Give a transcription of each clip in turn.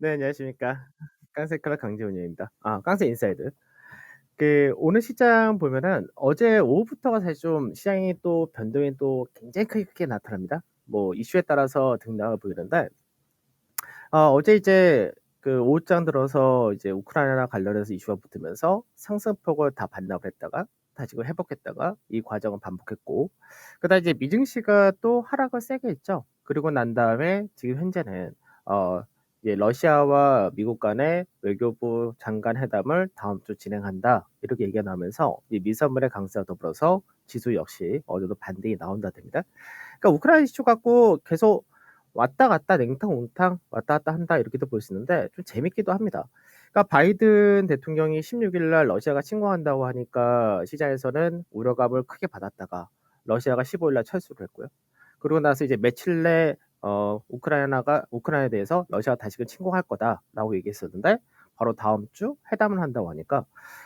네, 안녕하십니까. 깡세클럽 강재훈입니다. 깡세 인사이드. 오늘 시장 보면은 어제 오후부터가 사실 좀 시장이 또 변동이 또 굉장히 크게 나타납니다. 뭐 이슈에 따라서 등락을 보이는데, 어제 이제 오후장 들어서 이제 우크라이나 관련해서 이슈가 붙으면서 상승폭을 다 반납을 했다가 다시 회복했다가 이 과정을 반복했고, 그다음 이제 미증시가 또 하락을 세게 했죠. 그리고 난 다음에 지금 현재는 어 이제 러시아와 미국 간의 외교부 장관 회담을 다음 주 진행한다 이렇게 얘기가 나오면서 이 미선물의 강세와 더불어서 지수 역시 어느 정도 반등이 나온다 됩니다. 그러니까 우크라이나 이슈 갖고 계속 왔다 갔다 냉탕, 온탕 왔다 갔다 한다 이렇게도 볼 수 있는데 좀 재밌기도 합니다. 그러니까 바이든 대통령이 16일 날 러시아가 침공한다고 하니까 시장에서는 우려감을 크게 받았다가 러시아가 15일 날 철수를 했고요. 그러고 나서 이제 며칠 내 우크라이나에 대해서 러시아가 다시금 침공할 거다라고 얘기했었는데 바로 다음 주 회담을 한다고 하니까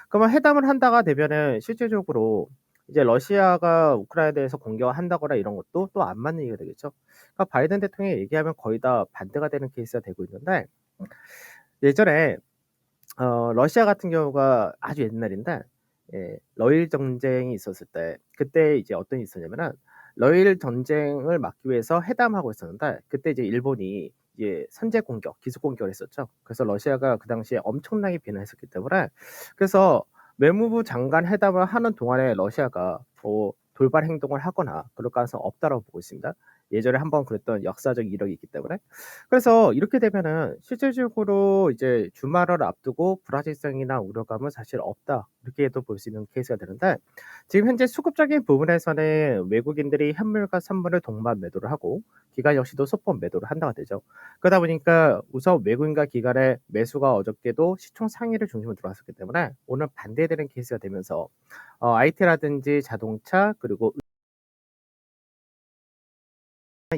그러면 회담을 한다가 되면은 실질적으로 이제 러시아가 우크라이나에 대해서 공격을 한다거나 이런 것도 또 안 맞는 얘기가 되겠죠. 그러니까 바이든 대통령이 얘기하면 거의 다 반대가 되는 케이스가 되고 있는데 예전에 러시아 같은 경우가 아주 옛날인데 러일 전쟁이 있었을 때 그때 이제 어떤 일이 있었냐면은 러일 전쟁을 막기 위해서 회담하고 있었는데 그때 이제 일본이 이제 선제 공격, 기습 공격을 했었죠. 그래서 러시아가 그 당시에 엄청나게 비난했었기 때문에 그래서 외무부 장관 회담을 하는 동안에 러시아가 뭐 돌발 행동을 하거나 그럴 가능성 없다라고 보고 있습니다. 예전에 한번 그랬던 역사적 이력이 있기 때문에. 그래서 이렇게 되면은 실질적으로 이제 주말을 앞두고 불확실성이나 우려감은 사실 없다. 이렇게도 볼 수 있는 케이스가 되는데 지금 현재 수급적인 부분에서는 외국인들이 현물과 선물을 동반 매도를 하고 기관 역시도 소폭 매도를 한다가 되죠. 그러다 보니까 우선 외국인과 기관의 매수가 어저께도 시총 상위를 중심으로 들어왔었기 때문에 오늘 반대되는 케이스가 되면서 IT라든지 자동차 그리고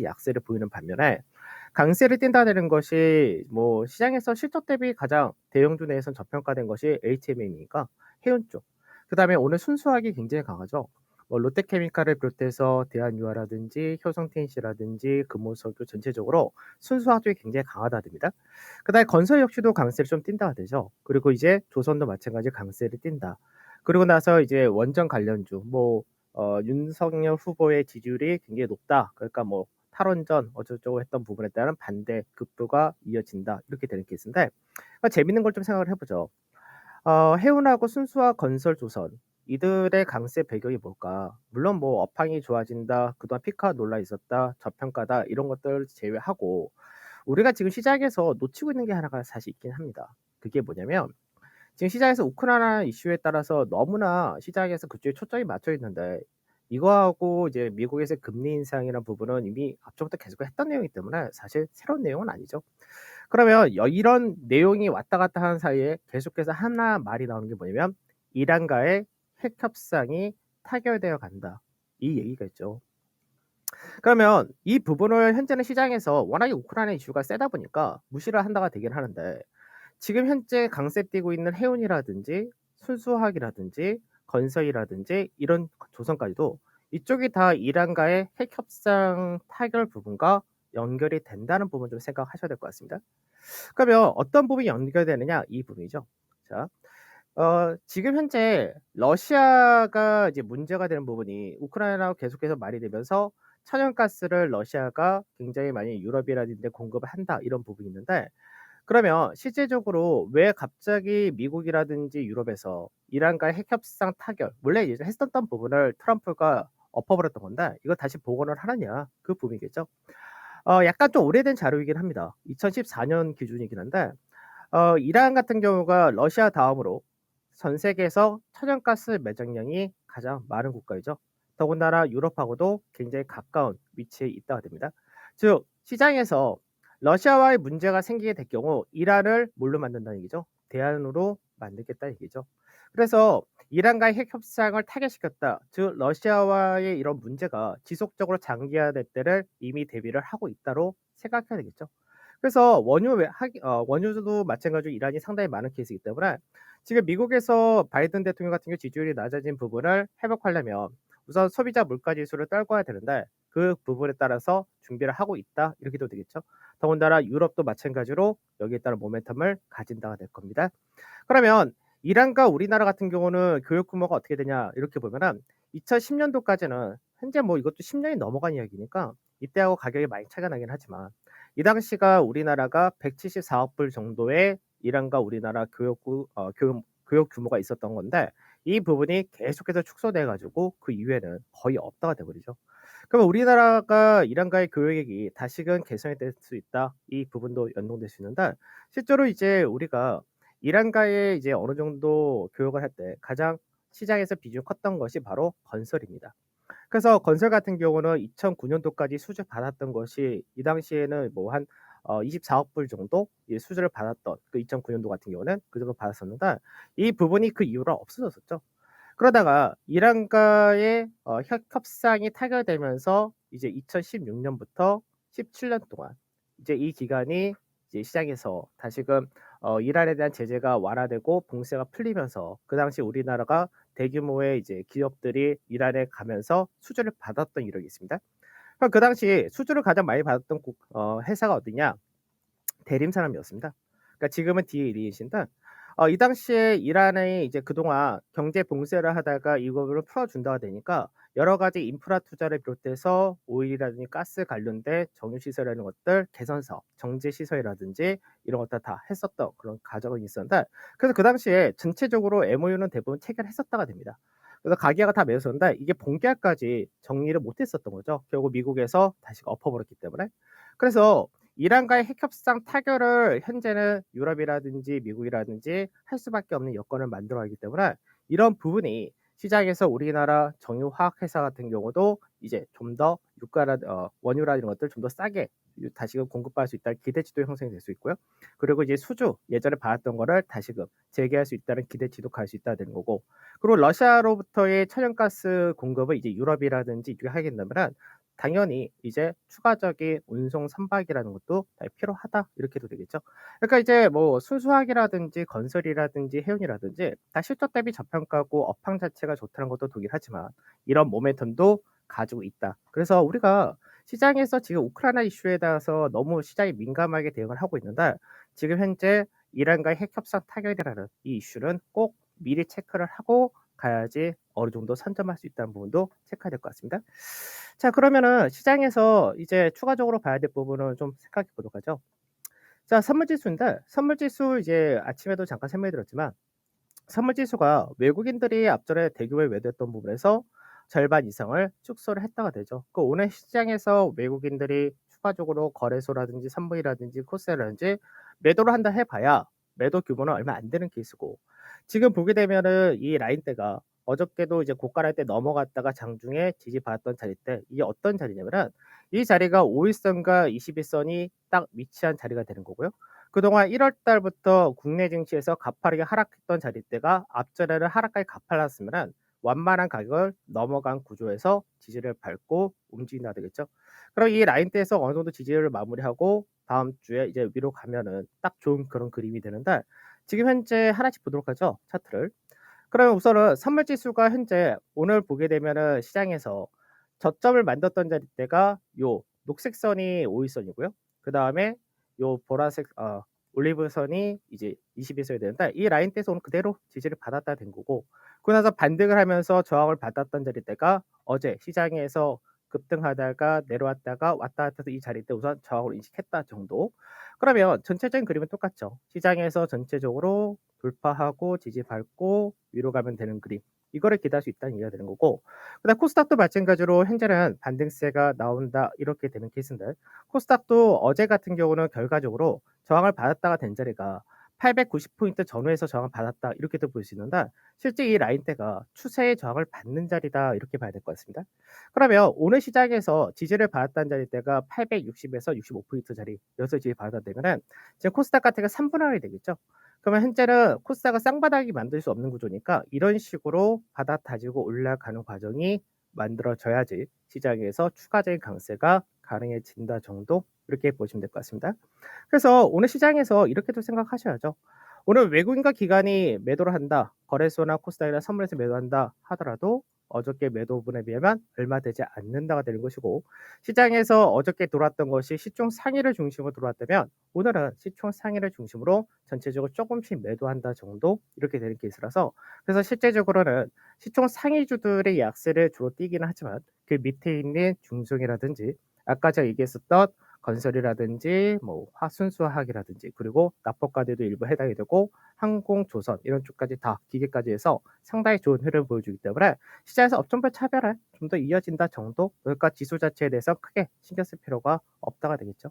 약세를 보이는 반면에 강세를 띈다는 것이 뭐 시장에서 실적 대비 가장 대형주 내에선 저평가된 것이 HMM이니까 해운 쪽. 그다음에 오늘 순수학이 굉장히 강하죠. 뭐 롯데케미칼을 비롯해서 대한유화라든지 효성TNC라든지 금호석유 전체적으로 순수학 쪽이 굉장히 강하다 됩니다. 그다음에 건설 역시도 강세를 좀 띈다가 되죠. 그리고 이제 조선도 마찬가지 강세를 띈다. 그리고 나서 이제 원전 관련주 윤석열 후보의 지지율이 굉장히 높다. 그러니까 뭐 탈원전 어쩌고저쩌고 했던 부분에 따른 반대 급부가 이어진다. 이렇게 되는 케이스인데 재밌는 걸 좀 생각을 해보죠. 해운하고 순수와 건설 조선 이들의 강세 배경이 뭘까? 물론 뭐 업황이 좋아진다, 그동안 피크가 놀라 있었다, 저평가다 이런 것들 제외하고 우리가 지금 시장에서 놓치고 있는 게 하나가 사실 있긴 합니다. 그게 뭐냐면 지금 시장에서 우크라이나 이슈에 따라서 너무나 시장에서 그쪽에 초점이 맞춰 있는데 이거하고 이제 미국에서의 금리 인상이라는 부분은 이미 앞서부터 계속 했던 내용이기 때문에 사실 새로운 내용은 아니죠. 그러면 이런 내용이 왔다 갔다 하는 사이에 계속해서 하나 말이 나오는 게 뭐냐면 "이란과의 핵 협상이 타결되어 간다." 이 얘기가 있죠. 그러면 이 부분을 현재는 시장에서 워낙에 우크라이나 이슈가 세다 보니까 무시를 한다가 되긴 하는데 지금 현재 강세 띄고 있는 해운이라든지 순수화학이라든지 건설이라든지 이런 조선까지도 이쪽이 다 이란과의 핵 협상 타결 부분과 연결이 된다는 부분 좀 생각하셔야 될 것 같습니다. 그러면 어떤 부분이 연결되느냐 이 부분이죠. 자, 지금 현재 러시아가 이제 문제가 되는 부분이 우크라이나와 계속해서 말이 되면서 천연가스를 러시아가 굉장히 많이 유럽이라는 데 공급을 한다 이런 부분이 있는데 그러면 실질적으로 왜 갑자기 미국이라든지 유럽에서 이란과의 핵 협상 타결 원래 이제 했었던 부분을 트럼프가 엎어버렸던 건데 이걸 다시 복원을 하느냐 그 부분이겠죠. 약간 좀 오래된 자료이긴 합니다. 2014년 기준이긴 한데 이란 같은 경우가 러시아 다음으로 전 세계에서 천연가스 매장량이 가장 많은 국가이죠. 더군다나 유럽하고도 굉장히 가까운 위치에 있다가 됩니다. 즉 시장에서 러시아와의 문제가 생기게 될 경우 이란을 뭘로 만든다는 얘기죠? 대안으로 만들겠다는 얘기죠. 그래서 이란과의 핵 협상을 타결시켰다. 즉 러시아와의 이런 문제가 지속적으로 장기화될 때를 이미 대비를 하고 있다로 생각해야 되겠죠. 그래서 원유도 마찬가지로 이란이 상당히 많은 케이스이기 때문에 지금 미국에서 바이든 대통령 같은 경우 지지율이 낮아진 부분을 회복하려면 우선 소비자 물가 지수를 떨궈야 되는데 그 부분에 따라서 준비를 하고 있다 이렇게 도 되겠죠. 더군다나 유럽도 마찬가지로 여기에 따른 모멘텀을 가진다가 될 겁니다. 그러면 이란과 우리나라 같은 경우는 교육 규모가 어떻게 되냐 이렇게 보면은 2010년도까지는 현재 뭐 이것도 10년이 넘어간 이야기니까 이때하고 가격이 많이 차이가 나긴 하지만 이 당시가 우리나라가 174억 불 정도의 이란과 우리나라 교육 규모가 있었던 건데 이 부분이 계속해서 축소돼 가지고 그 이후에는 거의 없다가 돼 버리죠. 그러면 우리나라가 이란과의 교역액이 다시금 개선이 될 수 있다. 이 부분도 연동될 수 있는데 실제로 이제 우리가 이란과의 이제 어느 정도 교역을 할 때 가장 시장에서 비중이 컸던 것이 바로 건설입니다. 그래서 건설 같은 경우는 2009년도까지 수주 받았던 것이 이 당시에는 뭐 한 24억 불 정도 이 수주를 받았던 그 2009년도 같은 경우는 그 정도 받았었는데 이 부분이 그 이후로 없어졌었죠. 그러다가 이란과의 협상이 타결되면서 이제 2016년부터 17년 동안 이제 이 기간이 이제 시장에서 다시금 이란에 대한 제재가 완화되고 봉쇄가 풀리면서 그 당시 우리나라가 대규모의 이제 기업들이 이란에 가면서 수주를 받았던 이력이 있습니다. 그럼 그 당시 수주를 가장 많이 받았던 회사가 어디냐? 대림사람이었습니다. 그러니까 지금은 DL이신데 이 당시에 이란이 이제 그동안 경제 봉쇄를 하다가 이거를 풀어준다가 되니까 여러 가지 인프라 투자를 비롯해서 오일이라든지 가스 관련된 정유시설이라는 것들, 개선사업, 정제시설이라든지 이런 것들 다 했었던 그런 과정이 있었는데 그래서 그 당시에 전체적으로 MOU는 대부분 체결했었다가 됩니다. 그래서 가계가 다 맺었었는데 이게 본계화까지 정리를 못했었던 거죠. 결국 미국에서 다시 엎어버렸기 때문에. 그래서 이란과의 핵협상 타결을 현재는 유럽이라든지 미국이라든지 할 수밖에 없는 여건을 만들어가기 때문에 이런 부분이 시장에서 우리나라 정유화학회사 같은 경우도 이제 좀 더 원유라 이런 것들 좀 더 싸게 다시금 공급받을 수 있다는 기대치도 형성이 될 수 있고요. 그리고 이제 수주 예전에 받았던 거를 다시금 재개할 수 있다는 기대치도 갈 수 있다 되는 거고 그리고 러시아로부터의 천연가스 공급을 이제 유럽이라든지 이쪽에 하게 된다면 당연히 이제 추가적인 운송 선박이라는 것도 필요하다 이렇게 도 되겠죠. 그러니까 이제 뭐 순수화학이라든지 건설이라든지 해운이라든지 다 실적 대비 저평가고 업황 자체가 좋다는 것도 동일하지만 이런 모멘텀도 가지고 있다. 그래서 우리가 시장에서 지금 우크라이나 이슈에 대해서 너무 시장이 민감하게 대응을 하고 있는데 지금 현재 이란과의 핵 협상 타결이라는 이 이슈는 꼭 미리 체크를 하고 가야지 어느 정도 선점할 수 있다는 부분도 체크해야 될 것 같습니다. 자, 그러면은 시장에서 이제 추가적으로 봐야 될 부분을 좀 생각해 보도록 하죠. 자, 선물지수인데 선물지수 이제 아침에도 잠깐 설명해 드렸지만 선물지수가 외국인들이 앞전에 대규모에 매도했던 부분에서 절반 이상을 축소를 했다가 되죠. 그 오늘 시장에서 외국인들이 추가적으로 거래소라든지 선물이라든지 코스라든지 매도를 한다 해봐야 매도 규모는 얼마 안 되는 케이스고 지금 보게 되면은 이 라인대가 어저께도 이제 고가랄 때 넘어갔다가 장중에 지지받았던 자리대 이게 어떤 자리냐면은 이 자리가 5일선과 21선이 딱 위치한 자리가 되는 거고요. 그동안 1월 달부터 국내 증시에서 가파르게 하락했던 자리대가 앞전에는 하락까지 가팔랐으면은 완만한 가격을 넘어간 구조에서 지지를 밟고 움직인다 되겠죠. 그럼 이 라인대에서 어느 정도 지지를 마무리하고 다음 주에 이제 위로 가면은 딱 좋은 그런 그림이 되는데 지금 현재 하나씩 보도록 하죠. 차트를. 그러면 우선은 선물 지수가 현재 오늘 보게 되면은 시장에서 저점을 만들었던 자리대가 요 녹색 선이 5일선이고요. 그다음에 요 보라색 올리브 선이 이제 21선이 되는데 이 라인대에서 오늘 그대로 지지를 받았다 된 거고 그러고 나서 반등을 하면서 저항을 받았던 자리대가 어제 시장에서 급등하다가 내려왔다가 왔다 갔다 해서 이 자리대 우선 저항을 인식했다 정도. 그러면 전체적인 그림은 똑같죠. 시장에서 전체적으로 돌파하고 지지 밟고 위로 가면 되는 그림. 이거를 기대할 수 있다는 얘기가 되는 거고 그다음 코스닥도 마찬가지로 현재는 반등세가 나온다 이렇게 되는 케이스인데 코스닥도 어제 같은 경우는 결과적으로 저항을 받았다가 된 자리가 890포인트 전후에서 저항을 받았다 이렇게도 볼 수 있는데 실제 이 라인대가 추세의 저항을 받는 자리다 이렇게 봐야 될 것 같습니다. 그러면 오늘 시장에서 지지를 받았다는 자리대가 860에서 65포인트 자리 여기서 지지 받았다 되면은 지금 코스닥 같은 게 3분할 이 되겠죠. 그러면 현재는 코스닥은 쌍바닥이 만들 수 없는 구조니까 이런 식으로 바닥 다지고 올라가는 과정이 만들어져야지 시장에서 추가적인 강세가 가능해진다 정도 이렇게 보시면 될 것 같습니다. 그래서 오늘 시장에서 이렇게도 생각하셔야죠. 오늘 외국인과 기관이 매도를 한다. 거래소나 코스닥이나 선물에서 매도한다 하더라도 어저께 매도 부분에 비하면 얼마 되지 않는다가 되는 것이고, 시장에서 어저께 돌았던 것이 시총 상위를 중심으로 돌았다면 오늘은 시총 상위를 중심으로 전체적으로 조금씩 매도한다 정도 이렇게 되는 케이스라서, 그래서 실제적으로는 시총 상위주들의 약세를 주로 띠기는 하지만 그 밑에 있는 중성이라든지 아까 제가 얘기했었던 건설이라든지 뭐 순수화학이라든지 그리고 납법과대도 일부 해당이 되고 항공, 조선 이런 쪽까지 다 기계까지 해서 상당히 좋은 흐름을 보여주기 때문에 시장에서 업종별 차별화 좀 더 이어진다 정도? 그러니까 지수 자체에 대해서 크게 신경 쓸 필요가 없다가 되겠죠.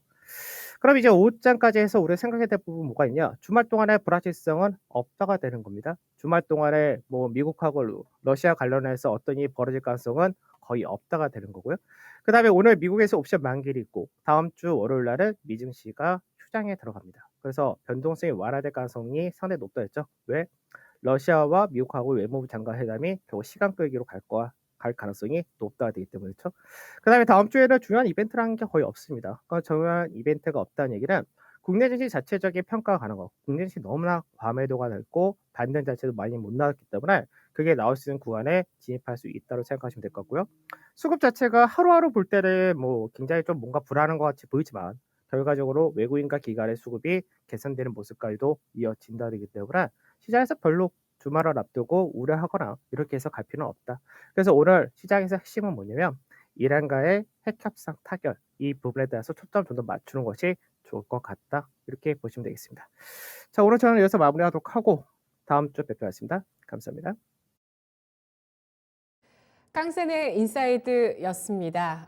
그럼 이제 오후장까지 해서 우리가 생각해야 될 부분 뭐가 있냐? 주말 동안의 불확실성은 없다가 되는 겁니다. 주말 동안에 뭐 미국하고 러시아 관련해서 어떤 일이 벌어질 가능성은 거의 없다가 되는 거고요. 그다음에 오늘 미국에서 옵션 만기일이 있고 다음 주 월요일 날은 미증시가 휴장에 들어갑니다. 그래서 변동성이 완화될 가능성이 상당히 높다 했죠. 왜? 러시아와 미국하고 외무부 장관 회담이 결국 시간 끌기로 갈 가능성이 높다가 되기 때문에 그렇죠. 그다음에 다음 주에는 중요한 이벤트라는 게 거의 없습니다. 그러니까 중요한 이벤트가 없다는 얘기는 국내 증시 자체적인 평가가 가는 거. 국내 증시 너무나 과매도가 됐고 반등 자체도 많이 못 나왔기 때문에 그게 나올 수 있는 구간에 진입할 수 있다고 생각하시면 될 것 같고요. 수급 자체가 하루하루 볼 때는 뭐 굉장히 좀 뭔가 불안한 것 같이 보이지만 결과적으로 외국인과 기관의 수급이 개선되는 모습까지도 이어진다기 때문에 시장에서 별로 주말을 앞두고 우려하거나 이렇게 해서 갈 필요는 없다. 그래서 오늘 시장에서 핵심은 뭐냐면 이란과의 핵 협상 타결 이 부분에 대해서 초점 좀 더 맞추는 것이 좋을 것 같다. 이렇게 보시면 되겠습니다. 자, 오늘 저는 여기서 마무리하도록 하고 다음 주에 뵙겠습니다. 감사합니다. 깡센의 인사이드였습니다.